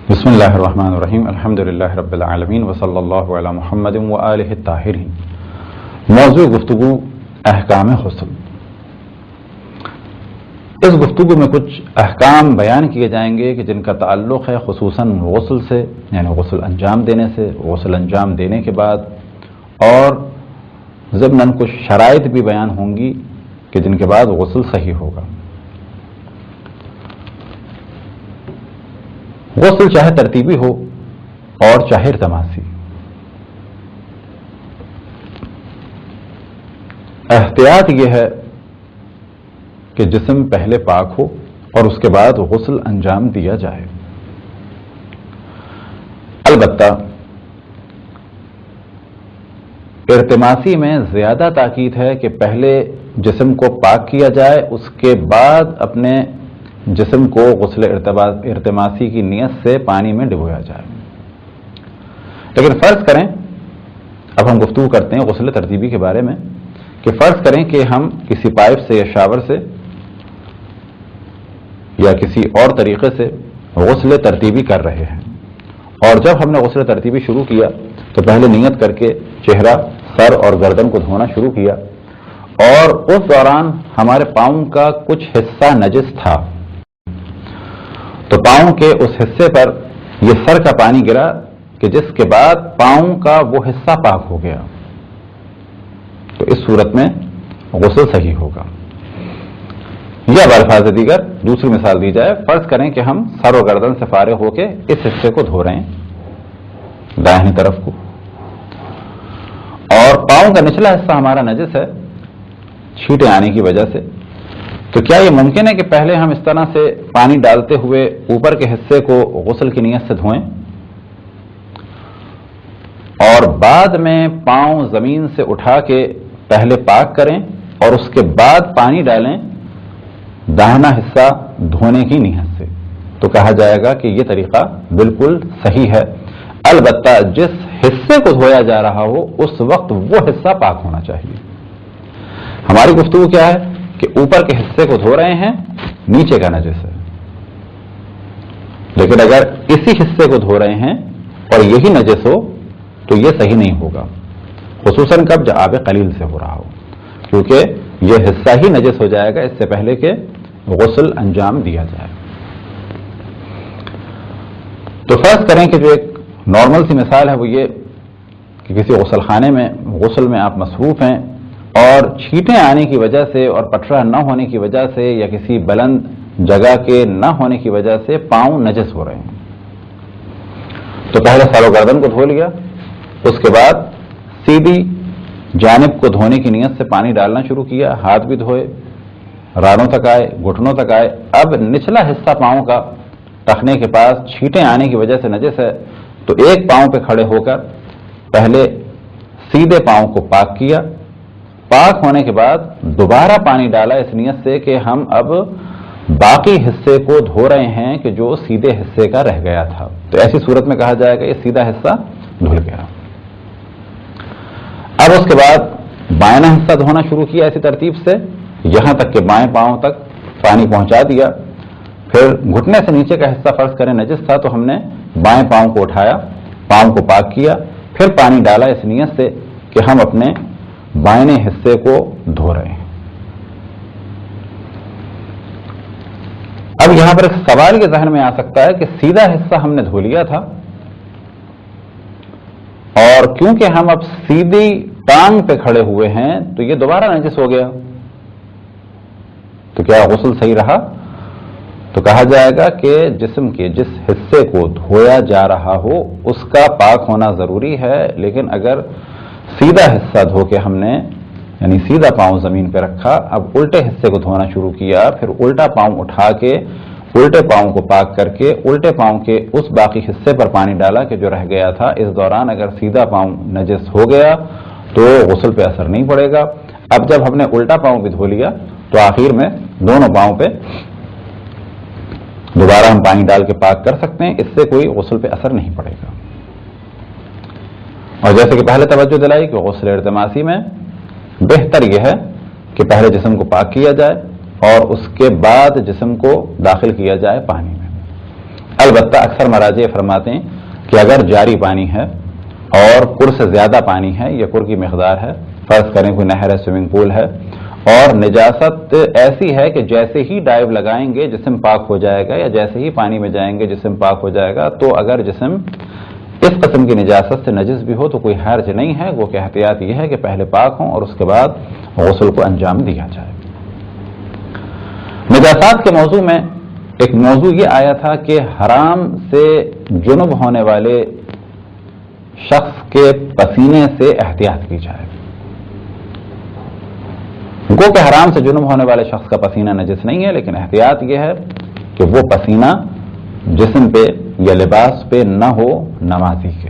بسم اللہ الرحمن الرحیم الحمد للہ رب العالمین وصلی اللہ علی محمد وآلہ الطاہرین۔ موضوع گفتگو احکام غسل۔ اس گفتگو میں کچھ احکام بیان کیے جائیں گے کہ جن کا تعلق ہے خصوصاً غسل سے، یعنی غسل انجام دینے سے، غسل انجام دینے کے بعد، اور ضمناً کچھ شرائط بھی بیان ہوں گی کہ جن کے بعد غسل صحیح ہوگا۔ غسل چاہے ترتیبی ہو اور چاہے التماسی، احتیاط یہ ہے کہ جسم پہلے پاک ہو اور اس کے بعد غسل انجام دیا جائے۔ البتہ التماسی میں زیادہ تاکید ہے کہ پہلے جسم کو پاک کیا جائے، اس کے بعد اپنے جسم کو غسل التماسی کی نیت سے پانی میں ڈبویا جائے۔ لیکن فرض کریں، اب ہم گفتگو کرتے ہیں غسل ترتیبی کے بارے میں، کہ فرض کریں کہ ہم کسی پائپ سے یا شاور سے یا کسی اور طریقے سے غسل ترتیبی کر رہے ہیں، اور جب ہم نے غسل ترتیبی شروع کیا تو پہلے نیت کر کے چہرہ، سر اور گردن کو دھونا شروع کیا، اور اس دوران ہمارے پاؤں کا کچھ حصہ نجس تھا، تو پاؤں کے اس حصے پر یہ سر کا پانی گرا کہ جس کے بعد پاؤں کا وہ حصہ پاک ہو گیا، تو اس صورت میں غسل صحیح ہوگا۔ یا بالفاظ دیگر دوسری مثال دی جائے، فرض کریں کہ ہم سر و گردن سے فارغ ہو کے اس حصے کو دھو رہے ہیں، دائیں طرف کو، اور پاؤں کا نچلا حصہ ہمارا نجس ہے چھینٹیں آنے کی وجہ سے، تو کیا یہ ممکن ہے کہ پہلے ہم اس طرح سے پانی ڈالتے ہوئے اوپر کے حصے کو غسل کی نیت سے دھوئیں اور بعد میں پاؤں زمین سے اٹھا کے پہلے پاک کریں اور اس کے بعد پانی ڈالیں داہنا حصہ دھونے کی نیت سے؟ تو کہا جائے گا کہ یہ طریقہ بالکل صحیح ہے، البتہ جس حصے کو دھویا جا رہا ہو اس وقت وہ حصہ پاک ہونا چاہیے۔ ہماری گفتگو کیا ہے کہ اوپر کے حصے کو دھو رہے ہیں، نیچے کا نجس ہے، لیکن اگر اسی حصے کو دھو رہے ہیں اور یہی نجس ہو تو یہ صحیح نہیں ہوگا، خصوصاً کب جب آب قلیل سے ہو رہا ہو، کیونکہ یہ حصہ ہی نجس ہو جائے گا اس سے پہلے کہ غسل انجام دیا جائے۔ تو فرض کریں کہ جو ایک نارمل سی مثال ہے وہ یہ کہ کسی غسل خانے میں غسل میں آپ مصروف ہیں اور چھینٹیں آنے کی وجہ سے اور پٹرا نہ ہونے کی وجہ سے یا کسی بلند جگہ کے نہ ہونے کی وجہ سے پاؤں نجس ہو رہے ہیں، تو پہلے سر و گردن کو دھو لیا، اس کے بعد سیدھی جانب کو دھونے کی نیت سے پانی ڈالنا شروع کیا، ہاتھ بھی دھوئے، رانوں تک آئے، گھٹنوں تک آئے، اب نچلا حصہ پاؤں کا ٹخنے کے پاس چھینٹیں آنے کی وجہ سے نجس ہے، تو ایک پاؤں پہ کھڑے ہو کر پہلے سیدھے پاؤں کو پاک کیا، پاک ہونے کے بعد دوبارہ پانی ڈالا اس نیت سے کہ ہم اب باقی حصے کو دھو رہے ہیں کہ جو سیدھے حصے کا رہ گیا تھا، تو ایسی صورت میں کہا جائے گا یہ سیدھا حصہ دھل گیا۔ اب اس کے بعد بائیں حصہ دھونا شروع کیا اسی ترتیب سے یہاں تک کہ بائیں پاؤں تک پانی پہنچا دیا، پھر گھٹنے سے نیچے کا حصہ فرض کریں نجس تھا تو ہم نے بائیں پاؤں کو اٹھایا، پاؤں کو پاک کیا، پھر پانی ڈالا اس نیت سے کہ ہم اپنے بائیں حصے کو دھو رہے ہیں۔ اب یہاں پر ایک سوال کے ذہن میں آ سکتا ہے کہ سیدھا حصہ ہم نے دھو لیا تھا اور کیونکہ ہم اب سیدھی ٹانگ پہ کھڑے ہوئے ہیں تو یہ دوبارہ نجس ہو گیا، تو کیا غسل صحیح رہا؟ تو کہا جائے گا کہ جسم کے جس حصے کو دھویا جا رہا ہو اس کا پاک ہونا ضروری ہے، لیکن اگر سیدھا حصہ دھو کے ہم نے یعنی سیدھا پاؤں زمین پہ رکھا، اب الٹے حصے کو دھونا شروع کیا، پھر الٹا پاؤں اٹھا کے الٹے پاؤں کو پاک کر کے الٹے پاؤں کے اس باقی حصے پر پانی ڈالا کہ جو رہ گیا تھا، اس دوران اگر سیدھا پاؤں نجس ہو گیا تو غسل پہ اثر نہیں پڑے گا۔ اب جب ہم نے الٹا پاؤں بھی دھو لیا تو آخر میں دونوں پاؤں پہ دوبارہ ہم پانی ڈال کے پاک کر سکتے ہیں، اس سے کوئی غسل پہ اثر نہیں پڑے گا۔ اور جیسے کہ پہلے توجہ دلائی کہ غسل التماسی میں بہتر یہ ہے کہ پہلے جسم کو پاک کیا جائے اور اس کے بعد جسم کو داخل کیا جائے پانی میں۔ البتہ اکثر مراجع فرماتے ہیں کہ اگر جاری پانی ہے اور کر سے زیادہ پانی ہے یا کر کی مقدار ہے، فرض کریں کوئی نہر ہے، سوئمنگ پول ہے، اور نجاست ایسی ہے کہ جیسے ہی ڈائیو لگائیں گے جسم پاک ہو جائے گا، یا جیسے ہی پانی میں جائیں گے جسم پاک ہو جائے گا، تو اگر جسم اس قسم کی نجاست سے نجس بھی ہو تو کوئی حرج نہیں ہے، وہ کہ احتیاط یہ ہے کہ پہلے پاک ہوں اور اس کے بعد غسل کو انجام دیا جائے۔ نجاسات کے موضوع میں ایک موضوع یہ آیا تھا کہ حرام سے جنب ہونے والے شخص کے پسینے سے احتیاط کی جائے۔ گو کہ حرام سے جنب ہونے والے شخص کا پسینہ نجس نہیں ہے، لیکن احتیاط یہ ہے کہ وہ پسینہ جسم پہ یا لباس پہ نہ ہو نمازی کے۔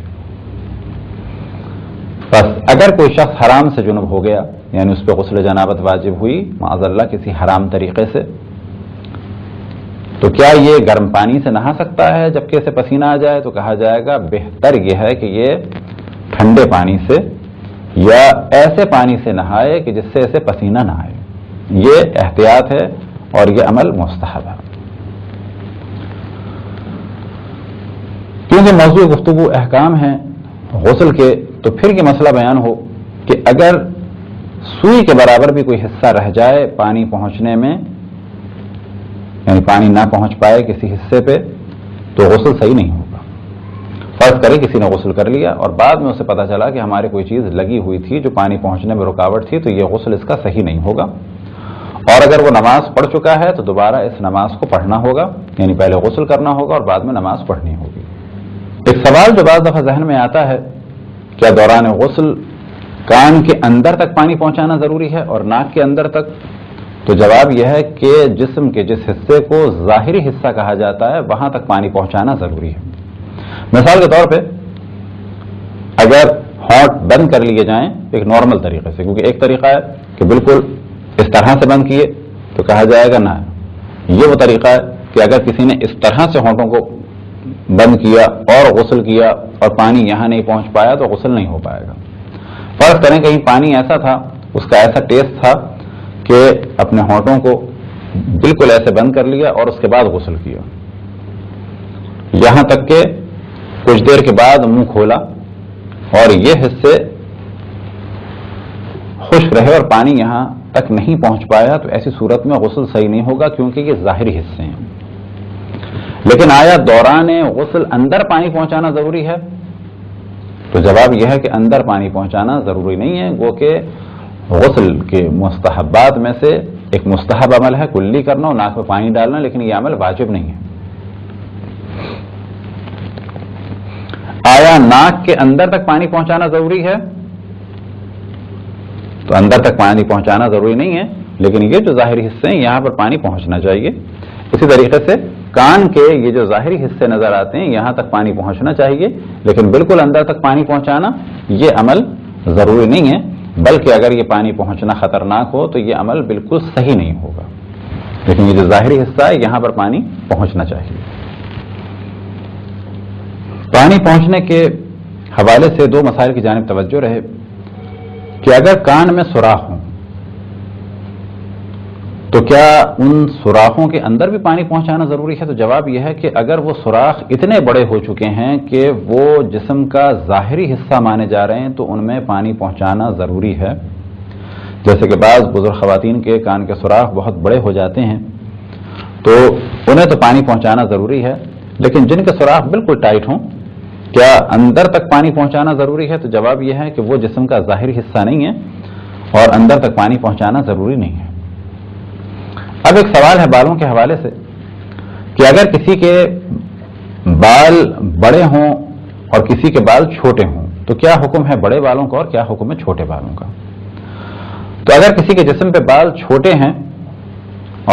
بس اگر کوئی شخص حرام سے جنب ہو گیا، یعنی اس پہ غسل جنابت واجب ہوئی معاذ اللہ کسی حرام طریقے سے، تو کیا یہ گرم پانی سے نہا سکتا ہے جبکہ اسے پسینہ آ جائے؟ تو کہا جائے گا بہتر یہ ہے کہ یہ ٹھنڈے پانی سے یا ایسے پانی سے نہائے کہ جس سے اسے پسینہ نہ آئے۔ یہ احتیاط ہے اور یہ عمل مستحب ہے۔ کیونکہ موضوع گفتگو احکام ہیں غسل کے، تو پھر یہ مسئلہ بیان ہو کہ اگر سوئی کے برابر بھی کوئی حصہ رہ جائے پانی پہنچنے میں، یعنی پانی نہ پہنچ پائے کسی حصے پہ، تو غسل صحیح نہیں ہوگا۔ فرض کرے کسی نے غسل کر لیا اور بعد میں اسے پتا چلا کہ ہمارے کوئی چیز لگی ہوئی تھی جو پانی پہنچنے میں رکاوٹ تھی، تو یہ غسل اس کا صحیح نہیں ہوگا۔ اور اگر وہ نماز پڑھ چکا ہے تو دوبارہ اس نماز کو پڑھنا ہوگا، یعنی پہلے غسل کرنا ہوگا اور بعد میں نماز پڑھنی ہوگی۔ ایک سوال جو بعض دفعہ ذہن میں آتا ہے، کیا دوران غسل کان کے اندر تک پانی پہنچانا ضروری ہے اور ناک کے اندر تک؟ تو جواب یہ ہے کہ جسم کے جس حصے کو ظاہری حصہ کہا جاتا ہے وہاں تک پانی پہنچانا ضروری ہے۔ مثال کے طور پہ اگر ہونٹ بند کر لیے جائیں ایک نارمل طریقے سے، کیونکہ ایک طریقہ ہے کہ بالکل اس طرح سے بند کیے تو کہا جائے گا نہ، یہ وہ طریقہ ہے کہ اگر کسی نے اس طرح سے ہونٹوں کو بند کیا اور غسل کیا اور پانی یہاں نہیں پہنچ پایا تو غسل نہیں ہو پائے گا۔ فرض کریں کہیں پانی ایسا تھا، اس کا ایسا ٹیسٹ تھا کہ اپنے ہونٹوں کو بالکل ایسے بند کر لیا اور اس کے بعد غسل کیا، یہاں تک کہ کچھ دیر کے بعد منہ کھولا اور یہ حصے خشک رہے اور پانی یہاں تک نہیں پہنچ پایا، تو ایسی صورت میں غسل صحیح نہیں ہوگا کیونکہ یہ ظاہری حصے ہیں۔ لیکن آیا دوران غسل اندر پانی پہنچانا ضروری ہے؟ تو جواب یہ ہے کہ اندر پانی پہنچانا ضروری نہیں ہے، گو کہ غسل کے مستحبات میں سے ایک مستحب عمل ہے کلی کرنا اور ناک میں پانی ڈالنا، لیکن یہ عمل واجب نہیں ہے۔ آیا ناک کے اندر تک پانی پہنچانا ضروری ہے؟ تو اندر تک پانی پہنچانا ضروری نہیں ہے، لیکن یہ جو ظاہری حصے ہیں یہاں پر پانی پہنچنا چاہیے۔ اسی طریقے سے کان کے یہ جو ظاہری حصے نظر آتے ہیں یہاں تک پانی پہنچنا چاہیے، لیکن بالکل اندر تک پانی پہنچانا یہ عمل ضروری نہیں ہے، بلکہ اگر یہ پانی پہنچنا خطرناک ہو تو یہ عمل بالکل صحیح نہیں ہوگا، لیکن یہ جو ظاہری حصہ ہے یہاں پر پانی پہنچنا چاہیے۔ پانی پہنچنے کے حوالے سے دو مسائل کی جانب توجہ رہے کہ اگر کان میں سوراخ ہوں تو کیا ان سوراخوں کے اندر بھی پانی پہنچانا ضروری ہے؟ تو جواب یہ ہے کہ اگر وہ سوراخ اتنے بڑے ہو چکے ہیں کہ وہ جسم کا ظاہری حصہ مانے جا رہے ہیں تو ان میں پانی پہنچانا ضروری ہے۔ جیسے کہ بعض بزرگ خواتین کے کان کے سوراخ بہت بڑے ہو جاتے ہیں تو انہیں تو پانی پہنچانا ضروری ہے، لیکن جن کے سوراخ بالکل ٹائٹ ہوں کیا اندر تک پانی پہنچانا ضروری ہے؟ تو جواب یہ ہے کہ وہ جسم کا ظاہری حصہ نہیں ہے اور اندر تک پانی پہنچانا ضروری نہیں ہے۔ اب ایک سوال ہے بالوں کے حوالے سے کہ اگر کسی کے بال بڑے ہوں اور کسی کے بال چھوٹے ہوں تو کیا حکم ہے بڑے بالوں کا اور کیا حکم ہے چھوٹے بالوں کا؟ تو اگر کسی کے جسم پہ بال چھوٹے ہیں،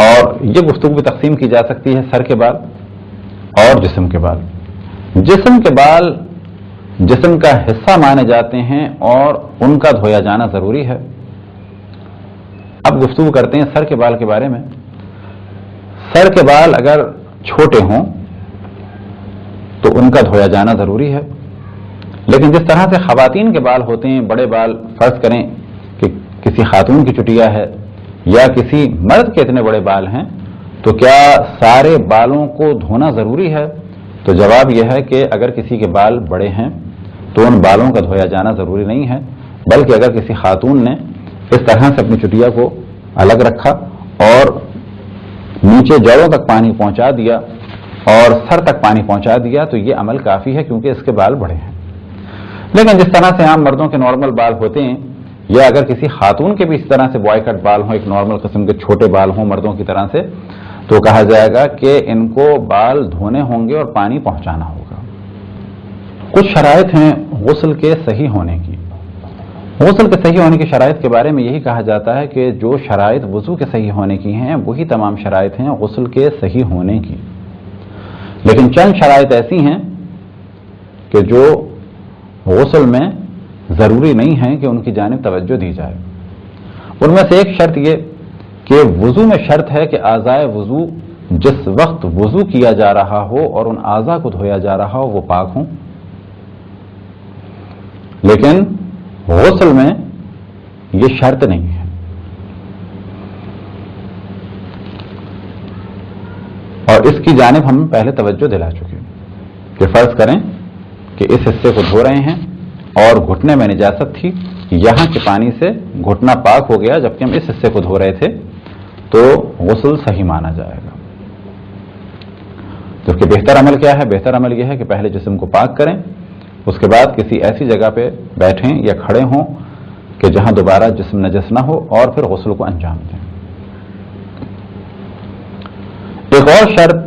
اور یہ گفتگو بھی تقسیم کی جا سکتی ہے سر کے بال اور جسم کے بال، جسم کے بال جسم کا حصہ مانے جاتے ہیں اور ان کا دھویا جانا ضروری ہے۔ اب گفتگو کرتے ہیں سر کے بال کے بارے میں۔ سر کے بال اگر چھوٹے ہوں تو ان کا دھویا جانا ضروری ہے، لیکن جس طرح سے خواتین کے بال ہوتے ہیں بڑے بال، فرض کریں کہ کسی خاتون کی چٹیا ہے یا کسی مرد کے اتنے بڑے بال ہیں، تو کیا سارے بالوں کو دھونا ضروری ہے؟ تو جواب یہ ہے کہ اگر کسی کے بال بڑے ہیں تو ان بالوں کا دھویا جانا ضروری نہیں ہے، بلکہ اگر کسی خاتون نے اس طرح سے اپنی چٹیا کو الگ رکھا اور نیچے جڑوں تک پانی پہنچا دیا اور سر تک پانی پہنچا دیا تو یہ عمل کافی ہے، کیونکہ اس کے بال بڑے ہیں۔ لیکن جس طرح سے عام مردوں کے نارمل بال ہوتے ہیں، یا اگر کسی خاتون کے بھی اس طرح سے بوائے کٹ بال ہوں، ایک نارمل قسم کے چھوٹے بال ہوں مردوں کی طرح سے، تو کہا جائے گا کہ ان کو بال دھونے ہوں گے اور پانی پہنچانا ہوگا۔ کچھ شرائط ہیں غسل کے صحیح ہونے کی۔ غسل کے صحیح ہونے کی شرائط کے بارے میں یہی کہا جاتا ہے کہ جو شرائط وضو کے صحیح ہونے کی ہیں وہی تمام شرائط ہیں غسل کے صحیح ہونے کی، لیکن چند شرائط ایسی ہیں کہ جو غسل میں ضروری نہیں ہے کہ ان کی جانب توجہ دی جائے۔ ان میں سے ایک شرط یہ کہ وضو میں شرط ہے کہ اعضائے وضو جس وقت وضو کیا جا رہا ہو اور ان اعضاء کو دھویا جا رہا ہو وہ پاک ہوں، لیکن غسل میں یہ شرط نہیں ہے۔ اور اس کی جانب ہم پہلے توجہ دلا چکے کہ فرض کریں کہ اس حصے کو دھو رہے ہیں اور گھٹنے میں نجاست تھی، یہاں کے پانی سے گھٹنا پاک ہو گیا جبکہ ہم اس حصے کو دھو رہے تھے، تو غسل صحیح مانا جائے گا۔ جبکہ بہتر عمل کیا ہے؟ بہتر عمل یہ ہے کہ پہلے جسم کو پاک کریں، اس کے بعد کسی ایسی جگہ پہ بیٹھیں یا کھڑے ہوں کہ جہاں دوبارہ جسم نجس نہ ہو اور پھر غسل کو انجام دیں۔ ایک اور شرط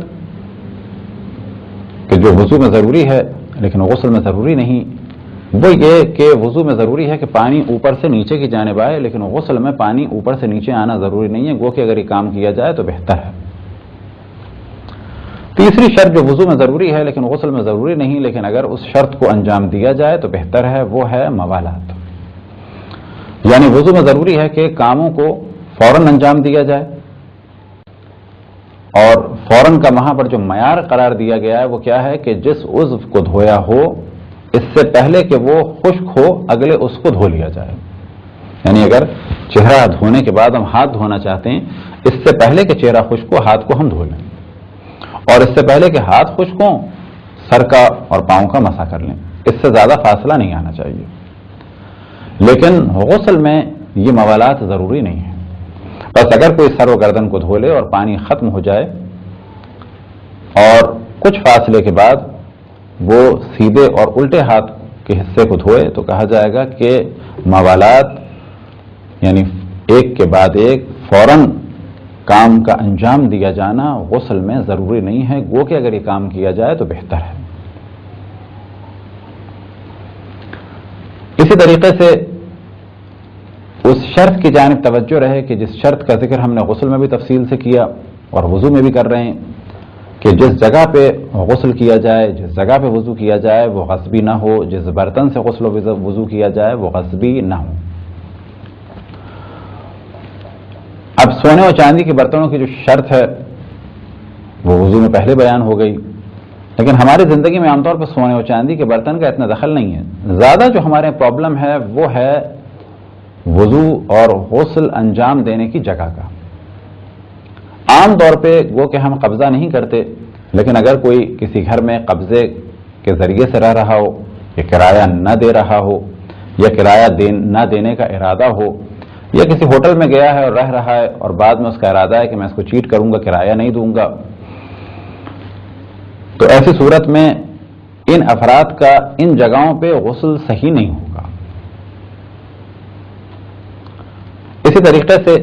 کہ جو وضو میں ضروری ہے لیکن غسل میں ضروری نہیں، وہ یہ کہ وضو میں ضروری ہے کہ پانی اوپر سے نیچے کی جانب آئے، لیکن غسل میں پانی اوپر سے نیچے آنا ضروری نہیں ہے، گو کہ اگر یہ کام کیا جائے تو بہتر ہے۔ تیسری شرط جو وضو میں ضروری ہے لیکن غسل میں ضروری نہیں، لیکن اگر اس شرط کو انجام دیا جائے تو بہتر ہے، وہ ہے موالات۔ یعنی وضو میں ضروری ہے کہ کاموں کو فوراً انجام دیا جائے، اور فوراً کا وہاں پر جو معیار قرار دیا گیا ہے وہ کیا ہے کہ جس عضو کو دھویا ہو اس سے پہلے کہ وہ خشک ہو اگلے اس کو دھو لیا جائے۔ یعنی اگر چہرہ دھونے کے بعد ہم ہاتھ دھونا چاہتے ہیں، اس سے پہلے کہ چہرہ خشک ہو ہاتھ کو ہم دھو لیں، اور اس سے پہلے کہ ہاتھ خشک ہوں سر کا اور پاؤں کا مسح کر لیں، اس سے زیادہ فاصلہ نہیں آنا چاہیے۔ لیکن غسل میں یہ موالات ضروری نہیں ہے، بس اگر کوئی سر و گردن کو دھو لے اور پانی ختم ہو جائے اور کچھ فاصلے کے بعد وہ سیدھے اور الٹے ہاتھ کے حصے کو دھوئے تو کہا جائے گا کہ موالات یعنی ایک کے بعد ایک فوراً کام کا انجام دیا جانا غسل میں ضروری نہیں ہے، گو کہ اگر یہ کام کیا جائے تو بہتر ہے۔ اسی طریقے سے اس شرط کی جانب توجہ رہے کہ جس شرط کا ذکر ہم نے غسل میں بھی تفصیل سے کیا اور وضو میں بھی کر رہے ہیں کہ جس جگہ پہ غسل کیا جائے، جس جگہ پہ وضو کیا جائے وہ غصبی نہ ہو، جس برتن سے غسل و وضو کیا جائے وہ غصبی نہ ہو۔ اب سونے اور چاندی کے برتنوں کی جو شرط ہے وہ وضو میں پہلے بیان ہو گئی، لیکن ہماری زندگی میں عام طور پر سونے اور چاندی کے برتن کا اتنا دخل نہیں ہے۔ زیادہ جو ہمارے پرابلم ہے وہ ہے وضو اور غسل انجام دینے کی جگہ کا۔ عام طور پہ وہ کہ ہم قبضہ نہیں کرتے، لیکن اگر کوئی کسی گھر میں قبضے کے ذریعے سے رہ رہا ہو یا کرایہ نہ دے رہا ہو یا کرایہ نہ دینے کا ارادہ ہو، یا کسی ہوٹل میں گیا ہے اور رہ رہا ہے اور بعد میں اس کا ارادہ ہے کہ میں اس کو چیٹ کروں گا، کرایہ نہیں دوں گا، تو ایسی صورت میں ان افراد کا ان جگہوں پہ غسل صحیح نہیں ہوگا۔ اسی طریقے سے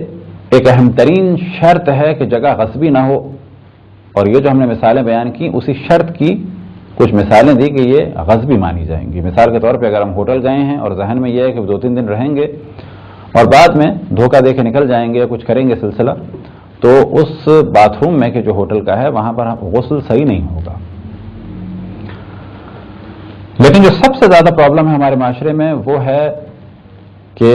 ایک اہم ترین شرط ہے کہ جگہ غصبی نہ ہو، اور یہ جو ہم نے مثالیں بیان کی اسی شرط کی کچھ مثالیں دی کہ یہ غصبی مانی جائیں گی۔ مثال کے طور پہ اگر ہم ہوٹل گئے ہیں اور ذہن میں یہ ہے کہ 2-3 دن رہیں گے اور بعد میں دھوکہ دے کے نکل جائیں گے یا کچھ کریں گے سلسلہ، تو اس باتھ روم میں کہ جو ہوٹل کا ہے وہاں پر غسل صحیح نہیں ہوگا۔ لیکن جو سب سے زیادہ پرابلم ہے ہمارے معاشرے میں وہ ہے کہ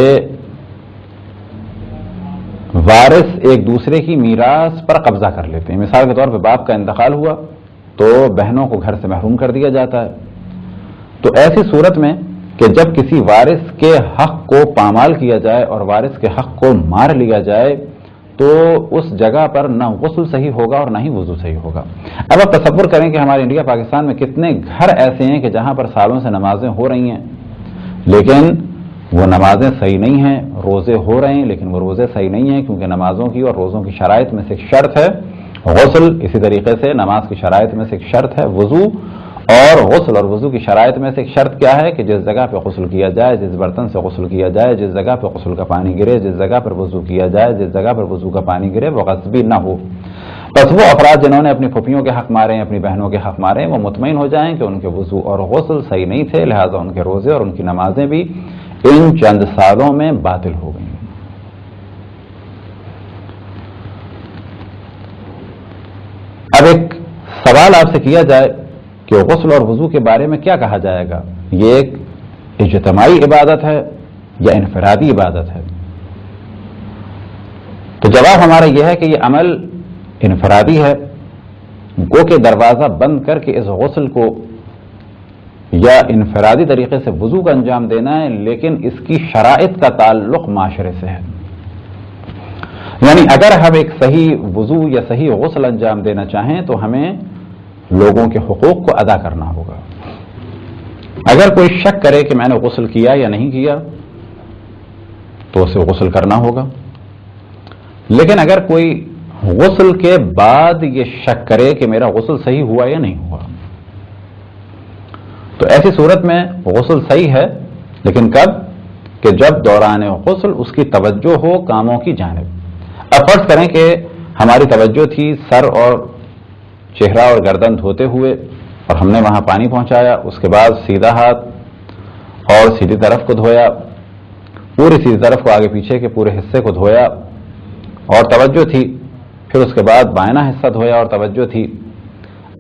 وارث ایک دوسرے کی میراث پر قبضہ کر لیتے ہیں۔ مثال کے طور پہ باپ کا انتقال ہوا تو بہنوں کو گھر سے محروم کر دیا جاتا ہے، تو ایسی صورت میں کہ جب کسی وارث کے حق کو پامال کیا جائے اور وارث کے حق کو مار لیا جائے تو اس جگہ پر نہ غسل صحیح ہوگا اور نہ ہی وضو صحیح ہوگا۔ اب آپ تصور کریں کہ ہمارے انڈیا پاکستان میں کتنے گھر ایسے ہیں کہ جہاں پر سالوں سے نمازیں ہو رہی ہیں لیکن وہ نمازیں صحیح نہیں ہیں، روزے ہو رہے ہیں لیکن وہ روزے صحیح نہیں ہیں، کیونکہ نمازوں کی اور روزوں کی شرائط میں سے ایک شرط ہے غسل، اسی طریقے سے نماز کی شرائط میں سے ایک شرط ہے وضو، اور غسل اور وضو کی شرائط میں سے ایک شرط کیا ہے کہ جس جگہ پہ غسل کیا جائے، جس برتن سے غسل کیا جائے، جس جگہ پہ غسل کا پانی گرے، جس جگہ پر وضو کیا جائے، جس جگہ پر وضو کا پانی گرے وہ غصبی نہ ہو۔ بس وہ افراد جنہوں نے اپنی پھوپھیوں کے حق مارے ہیں، اپنی بہنوں کے حق مارے ہیں، وہ مطمئن ہو جائیں کہ ان کے وضو اور غسل صحیح نہیں تھے، لہٰذا ان کے روزے اور ان کی نمازیں بھی ان چند سالوں میں باطل ہو گئی۔ اب ایک سوال آپ سے کیا جائے کہ غسل اور وضو کے بارے میں کیا کہا جائے گا، یہ ایک اجتماعی عبادت ہے یا انفرادی عبادت ہے؟ تو جواب ہمارا یہ ہے کہ یہ عمل انفرادی ہے، گو کہ دروازہ بند کر کے اس غسل کو یا انفرادی طریقے سے وضو کا انجام دینا ہے، لیکن اس کی شرائط کا تعلق معاشرے سے ہے۔ یعنی اگر ہم ایک صحیح وضو یا صحیح غسل انجام دینا چاہیں تو ہمیں لوگوں کے حقوق کو ادا کرنا ہوگا۔ اگر کوئی شک کرے کہ میں نے غسل کیا یا نہیں کیا تو اسے غسل کرنا ہوگا، لیکن اگر کوئی غسل کے بعد یہ شک کرے کہ میرا غسل صحیح ہوا یا نہیں ہوا تو ایسی صورت میں غسل صحیح ہے، لیکن کب؟ کہ جب دوران غسل اس کی توجہ ہو کاموں کی جانب۔ اب فرض کریں کہ ہماری توجہ تھی سر اور چہرہ اور گردن دھوتے ہوئے اور ہم نے وہاں پانی پہنچایا، اس کے بعد سیدھا ہاتھ اور سیدھی طرف کو دھویا، پوری سیدھی طرف کو آگے پیچھے کے پورے حصے کو دھویا اور توجہ تھی، پھر اس کے بعد بائنا حصہ دھویا اور توجہ تھی۔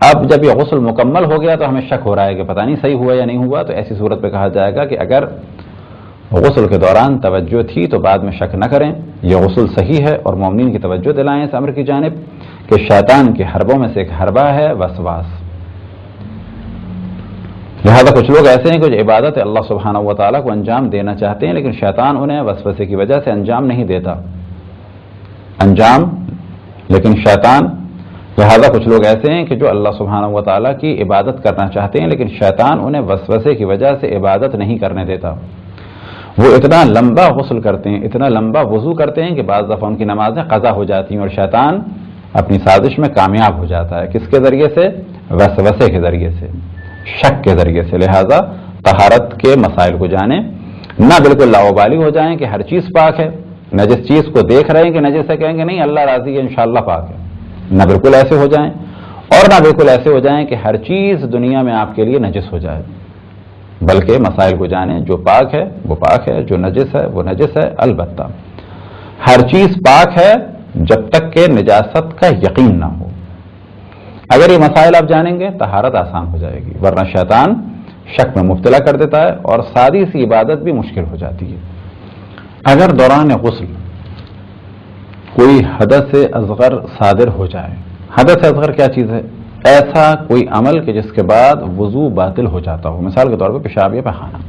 اب جب یہ غسل مکمل ہو گیا تو ہمیں شک ہو رہا ہے کہ پتہ نہیں صحیح ہوا یا نہیں ہوا، تو ایسی صورت پہ کہا جائے گا کہ اگر غسل کے دوران توجہ تھی تو بعد میں شک نہ کریں، یہ غسل صحیح ہے، اور مومنین کی توجہ دلائیں اس امر کی جانب کہ شیطان کے حربوں میں سے ایک حربہ ہے وسواس۔ لہذا کچھ لوگ ایسے ہیں کہ جو عبادت اللہ سبحانہ و تعالیٰ کو انجام دینا چاہتے ہیں لیکن شیطان انہیں وسوسے کی وجہ سے انجام نہیں دیتا، لیکن شیطان، لہذا کچھ لوگ ایسے ہیں کہ جو اللہ سبحانہ و تعالیٰ کی عبادت کرنا چاہتے ہیں لیکن شیطان انہیں وسوسے کی وجہ سے عبادت نہیں کرنے دیتا۔ وہ اتنا لمبا غسل کرتے ہیں، اتنا لمبا وضو کرتے ہیں کہ بعض دفعہ ان کی نمازیں قضا ہو جاتی ہیں اور شیطان اپنی سازش میں کامیاب ہو جاتا ہے۔ کس کے ذریعے سے؟ وسوسے کے ذریعے سے، شک کے ذریعے سے۔ لہذا طہارت کے مسائل کو جانیں، نہ بالکل لاوبالی ہو جائیں کہ ہر چیز پاک ہے، نہ جس چیز کو دیکھ رہے ہیں کہ نجس ہے کہیں گے نہیں اللہ راضی ہے انشاءاللہ پاک ہے، نہ بالکل ایسے ہو جائیں، اور نہ بالکل ایسے ہو جائیں کہ ہر چیز دنیا میں آپ کے لیے نجس ہو جائے، بلکہ مسائل کو جانیں، جو پاک ہے وہ پاک ہے، جو نجس ہے وہ نجس ہے۔ البتہ ہر چیز پاک ہے جب تک کہ نجاست کا یقین نہ ہو۔ اگر یہ مسائل آپ جانیں گے طہارت آسان ہو جائے گی، ورنہ شیطان شک میں مبتلا کر دیتا ہے اور سادی سی عبادت بھی مشکل ہو جاتی ہے۔ اگر دوران غسل کوئی حدث اصغر صادر ہو جائے، حدث اصغر کیا چیز ہے؟ ایسا کوئی عمل کہ جس کے بعد وضو باطل ہو جاتا ہو، مثال کے طور پہ پیشاب یا پخانہ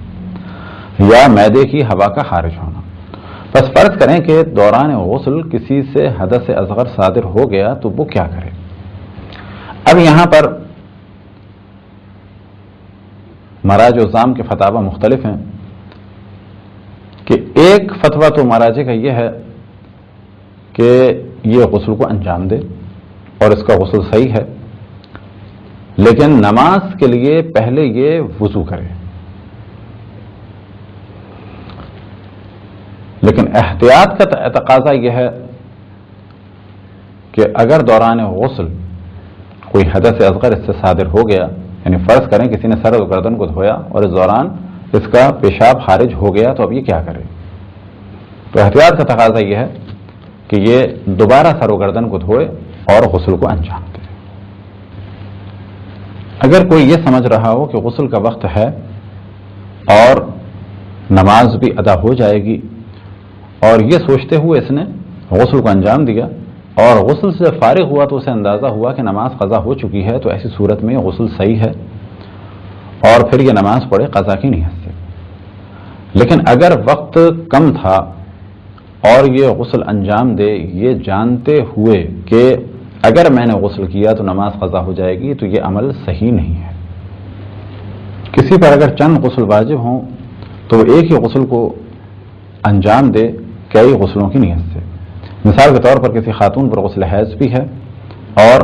یا معدے کی ہوا کا خارج ہونا۔ بس فرض کریں کہ دوران غسل کسی سے حدث اصغر صادر ہو گیا تو وہ کیا کرے؟ اب یہاں پر مراجع الزام کے فتاوی مختلف ہیں کہ ایک فتویٰ تو مراجع کا یہ ہے کہ یہ غسل کو انجام دے اور اس کا غسل صحیح ہے، لیکن نماز کے لیے پہلے یہ وضو کرے، لیکن احتیاط کا تقاضا یہ ہے کہ اگر دوران غسل کوئی حدث اصغر اس سے صادر ہو گیا، یعنی فرض کریں کسی نے سر و گردن کو دھویا اور اس دوران اس کا پیشاب خارج ہو گیا تو اب یہ کیا کرے؟ تو احتیاط کا تقاضا یہ ہے کہ یہ دوبارہ سر و گردن کو دھوئے اور غسل کو انجام دے۔ اگر کوئی یہ سمجھ رہا ہو کہ غسل کا وقت ہے اور نماز بھی ادا ہو جائے گی، اور یہ سوچتے ہوئے اس نے غسل کو انجام دیا اور غسل سے فارغ ہوا تو اسے اندازہ ہوا کہ نماز قضا ہو چکی ہے، تو ایسی صورت میں غسل صحیح ہے اور پھر یہ نماز پڑھے قضا کی نیت سے۔ لیکن اگر وقت کم تھا اور یہ غسل انجام دے یہ جانتے ہوئے کہ اگر میں نے غسل کیا تو نماز قضا ہو جائے گی، تو یہ عمل صحیح نہیں ہے۔ کسی پر اگر چند غسل واجب ہوں تو وہ ایک ہی غسل کو انجام دے کئی غسلوں کی نیت سے۔ مثال کے طور پر کسی خاتون پر غسل حیض بھی ہے اور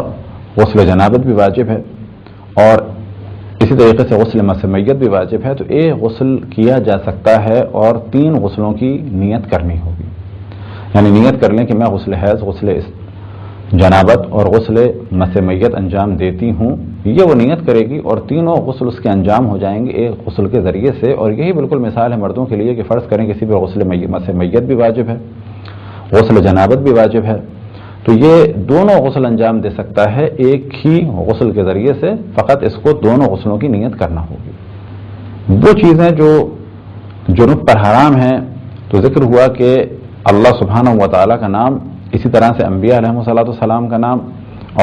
غسل جنابت بھی واجب ہے، اور اسی طریقے سے غسل مس میت بھی واجب ہے، تو ایک غسل کیا جا سکتا ہے اور 3 غسلوں کی نیت کرنی ہوگی۔ یعنی نیت کر لیں کہ میں غسل حیض، غسل جنابت اور غسل مس میت انجام دیتی ہوں، یہ وہ نیت کرے گی اور تینوں غسل اس کے انجام ہو جائیں گے ایک غسل کے ذریعے سے۔ اور یہی بالکل مثال ہے مردوں کے لیے کہ فرض کریں کسی پر غسل مس میت بھی واجب ہے، غسل جنابت بھی واجب ہے، تو یہ دونوں غسل انجام دے سکتا ہے ایک ہی غسل کے ذریعے سے، فقط اس کو دونوں غسلوں کی نیت کرنا ہوگی۔ وہ چیزیں جو جنوب پر حرام ہیں، تو ذکر ہوا کہ اللہ سبحانہ و تعالیٰ کا نام، اسی طرح سے انبیاء علیہ الصلوۃ والسلام کا نام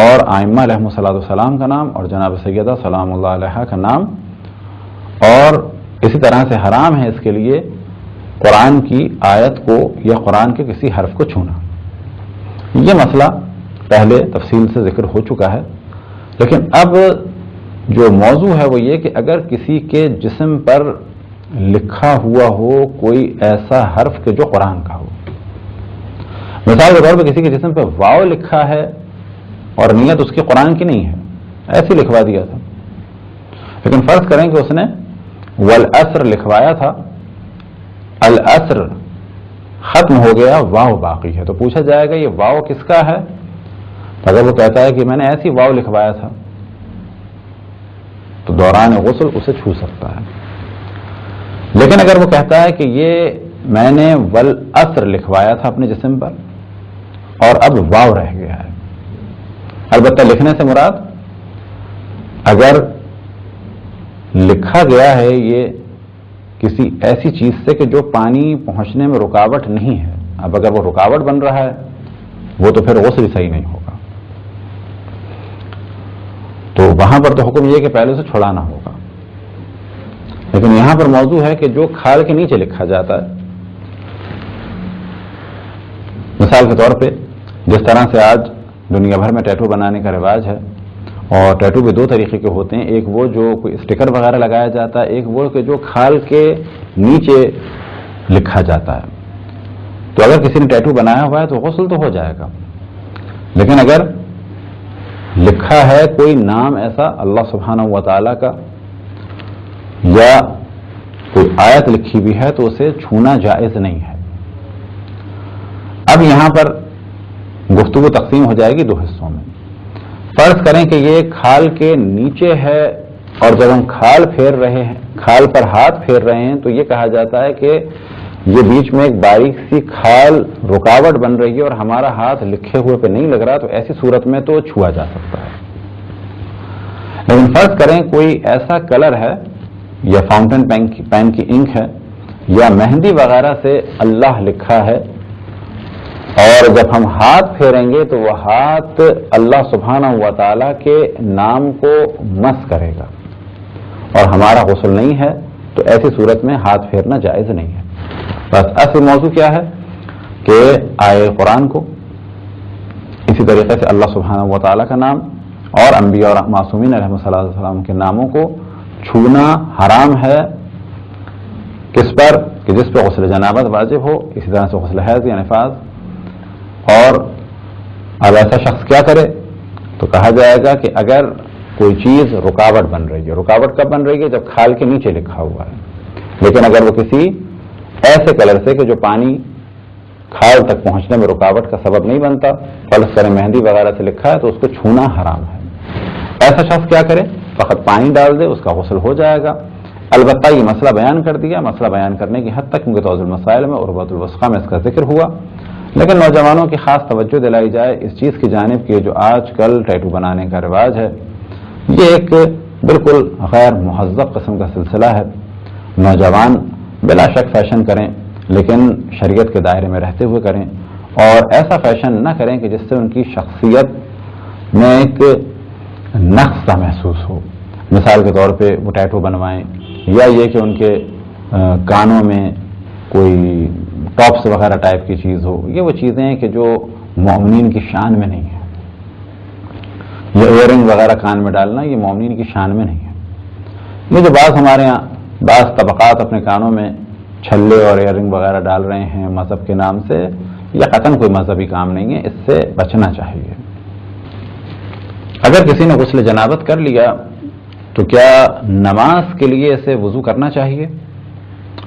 اور ائمہ علیہ الصلوۃ والسلام کا نام اور جناب سیدہ سلام اللہ علیہا کا نام، اور اسی طرح سے حرام ہے اس کے لیے قرآن کی آیت کو یا قرآن کے کسی حرف کو چھونا۔ یہ مسئلہ پہلے تفصیل سے ذکر ہو چکا ہے، لیکن اب جو موضوع ہے وہ یہ کہ اگر کسی کے جسم پر لکھا ہوا ہو کوئی ایسا حرف کہ جو قرآن کا ہو، مثال کے طور پہ کسی کے جسم پہ واو لکھا ہے اور نیت اس کی قرآن کی نہیں ہے، ایسے لکھوا دیا تھا، لیکن فرض کریں کہ اس نے والعصر لکھوایا تھا، العصر ختم ہو گیا، واو باقی ہے، تو پوچھا جائے گا یہ واو کس کا ہے؟ تو اگر وہ کہتا ہے کہ میں نے ایسی واو لکھوایا تھا، تو دوران غسل اسے چھو سکتا ہے۔ لیکن اگر وہ کہتا ہے کہ یہ میں نے والعصر لکھوایا تھا اپنے جسم پر اور اب واو رہ گیا ہے، البتہ لکھنے سے مراد اگر لکھا گیا ہے یہ کسی ایسی چیز سے کہ جو پانی پہنچنے میں رکاوٹ نہیں ہے، اب اگر وہ رکاوٹ بن رہا ہے وہ تو پھر غسل صحیح نہیں ہوگا، تو وہاں پر تو حکم یہ کہ پہلے سے چھڑانا ہوگا۔ لیکن یہاں پر موضوع ہے کہ جو کھال کے نیچے لکھا جاتا ہے، مثال کے طور پہ جس طرح سے آج دنیا بھر میں ٹیٹو بنانے کا رواج ہے، اور ٹیٹو بھی 2 طریقے کے ہوتے ہیں، ایک وہ جو کوئی اسٹیکر وغیرہ لگایا جاتا ہے، ایک وہ کہ جو کھال کے نیچے لکھا جاتا ہے۔ تو اگر کسی نے ٹیٹو بنایا ہوا ہے تو غسل تو ہو جائے گا، لیکن اگر لکھا ہے کوئی نام ایسا اللہ سبحانہ و تعالیٰ کا یا کوئی آیت لکھی بھی ہے تو اسے چھونا جائز نہیں ہے۔ اب یہاں پر گفتگو تقسیم ہو جائے گی 2 حصوں میں۔ فرض کریں کہ یہ کھال کے نیچے ہے، اور جب ہم کھال پھیر رہے ہیں، کھال پر ہاتھ پھیر رہے ہیں، تو یہ کہا جاتا ہے کہ یہ بیچ میں ایک باریک سی کھال رکاوٹ بن رہی ہے اور ہمارا ہاتھ لکھے ہوئے پہ نہیں لگ رہا، تو ایسی صورت میں تو چھوا جا سکتا ہے۔ لیکن فرض کریں کوئی ایسا کلر ہے یا فاؤنٹین پین کی انک ہے یا مہندی وغیرہ سے اللہ لکھا ہے، اور جب ہم ہاتھ پھیریں گے تو وہ ہاتھ اللہ سبحانہ و تعالیٰ کے نام کو مس کرے گا اور ہمارا غسل نہیں ہے، تو ایسی صورت میں ہاتھ پھیرنا جائز نہیں ہے۔ بس اصل موضوع کیا ہے کہ آئے قرآن کو، اسی طریقے سے اللہ سبحانہ و تعالیٰ کا نام اور انبیاء اور معصومین علیہ السلام کے ناموں کو چھونا حرام ہے۔ کس پر؟ کہ جس پہ غسل جنابت واجب ہو، اسی طرح سے غسل حیض یا نفاس۔ اور اب ایسا شخص کیا کرے؟ تو کہا جائے گا کہ اگر کوئی چیز رکاوٹ بن رہی ہے، رکاوٹ کب بن رہی ہے؟ جب کھال کے نیچے لکھا ہوا ہے، لیکن اگر وہ کسی ایسے کلر سے کہ جو پانی کھال تک پہنچنے میں رکاوٹ کا سبب نہیں بنتا، فرض کریں مہندی وغیرہ سے لکھا ہے، تو اس کو چھونا حرام ہے۔ ایسا شخص کیا کرے؟ فقط پانی ڈال دے، اس کا غسل ہو جائے گا۔ البتہ یہ مسئلہ بیان کر دیا، مسئلہ بیان کرنے کی حد تک، کیونکہ توضیح المسائل میں اور عروۃ الوثقی میں اس کا ذکر ہوا، لیکن نوجوانوں کی خاص توجہ دلائی جائے اس چیز کی جانب کہ جو آج کل ٹیٹو بنانے کا رواج ہے، یہ ایک بالکل غیر مہذب قسم کا سلسلہ ہے۔ نوجوان بلا شک فیشن کریں، لیکن شریعت کے دائرے میں رہتے ہوئے کریں، اور ایسا فیشن نہ کریں کہ جس سے ان کی شخصیت میں ایک نقص سا محسوس ہو۔ مثال کے طور پہ وہ ٹیٹو بنوائیں، یا یہ کہ ان کے کانوں میں کوئی ٹاپس وغیرہ ٹائپ کی چیز ہو، یہ وہ چیزیں ہیں کہ جو مومنین کی شان میں نہیں ہے. یہ ایئر رنگ وغیرہ کان میں ڈالنا یہ مومنین کی شان میں نہیں ہے. یہ جو ہمارے ہاں بعض طبقات اپنے کانوں میں چھلے اور ایئر رنگ وغیرہ ڈال رہے ہیں مذہب کے نام سے، یہ قطعاً کوئی مذہبی کام نہیں ہے، اس سے بچنا چاہیے. اگر کسی نے غسل جنابت کر لیا تو کیا نماز کے لیے اسے وضو کرنا چاہیے؟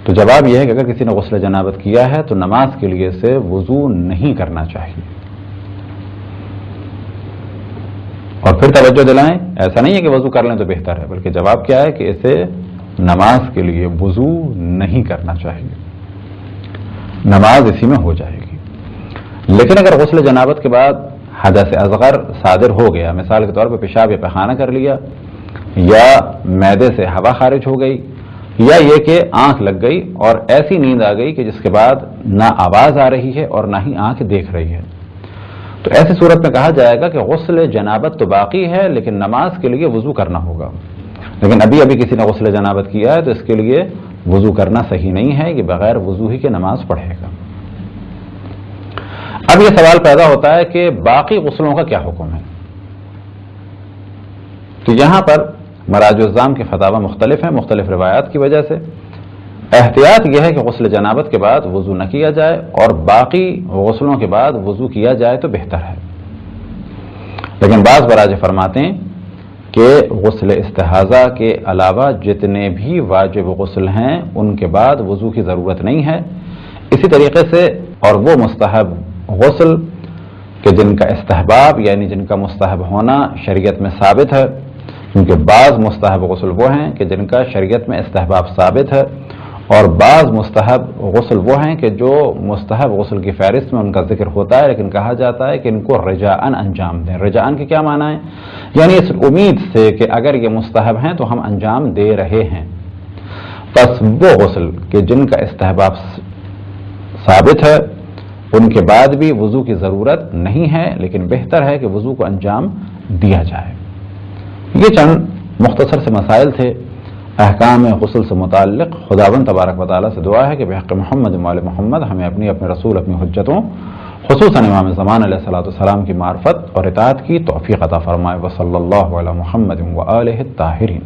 تو جواب یہ ہے کہ اگر کسی نے غسل جنابت کیا ہے تو نماز کے لیے اسے وضو نہیں کرنا چاہیے. اور پھر توجہ دلائیں، ایسا نہیں ہے کہ وضو کر لیں تو بہتر ہے، بلکہ جواب کیا ہے کہ اسے نماز کے لیے وضو نہیں کرنا چاہیے، نماز اسی میں ہو جائے گی. لیکن اگر غسل جنابت کے بعد حدث اصغر صادر ہو گیا، مثال کے طور پہ پیشاب یا پیخانہ کر لیا، یا معدے سے ہوا خارج ہو گئی، یا یہ کہ آنکھ لگ گئی اور ایسی نیند آ گئی کہ جس کے بعد نہ آواز آ رہی ہے اور نہ ہی آنکھ دیکھ رہی ہے، تو ایسی صورت میں کہا جائے گا کہ غسل جنابت تو باقی ہے لیکن نماز کے لیے وضو کرنا ہوگا. لیکن ابھی کسی نے غسل جنابت کیا ہے تو اس کے لیے وضو کرنا صحیح نہیں ہے، کہ بغیر وضو ہی کے نماز پڑھے گا. اب یہ سوال پیدا ہوتا ہے کہ باقی غسلوں کا کیا حکم ہے؟ تو یہاں پر مراجع الزام کے فتاوی مختلف ہیں مختلف روایات کی وجہ سے. احتیاط یہ ہے کہ غسل جنابت کے بعد وضو نہ کیا جائے اور باقی غسلوں کے بعد وضو کیا جائے تو بہتر ہے. لیکن بعض مراجع فرماتے ہیں کہ غسل استحاضہ کے علاوہ جتنے بھی واجب غسل ہیں ان کے بعد وضو کی ضرورت نہیں ہے. اسی طریقے سے اور وہ مستحب غسل کہ جن کا استحباب یعنی جن کا مستحب ہونا شریعت میں ثابت ہے، کیونکہ بعض مستحب غسل وہ ہیں کہ جن کا شریعت میں استحباب ثابت ہے، اور بعض مستحب غسل وہ ہیں کہ جو مستحب غسل کی فہرست میں ان کا ذکر ہوتا ہے لیکن کہا جاتا ہے کہ ان کو رجاءً انجام دیں. رجاءً کے کیا معنی ہے؟ یعنی اس امید سے کہ اگر یہ مستحب ہیں تو ہم انجام دے رہے ہیں. پس وہ غسل کہ جن کا استحباب ثابت ہے ان کے بعد بھی وضو کی ضرورت نہیں ہے، لیکن بہتر ہے کہ وضو کو انجام دیا جائے. یہ چند مختصر سے مسائل تھے احکام غسل سے متعلق. خداوند تبارک و تعالیٰ سے دعا ہے کہ بحق محمد و آل محمد ہمیں اپنے رسول اپنی حجتوں خصوصاً امام زمان علیہ الصلوۃ والسلام کی معرفت اور اطاعت کی توفیق عطا فرمائے. وصلی اللہ علی محمد و آلہ الطاہرین.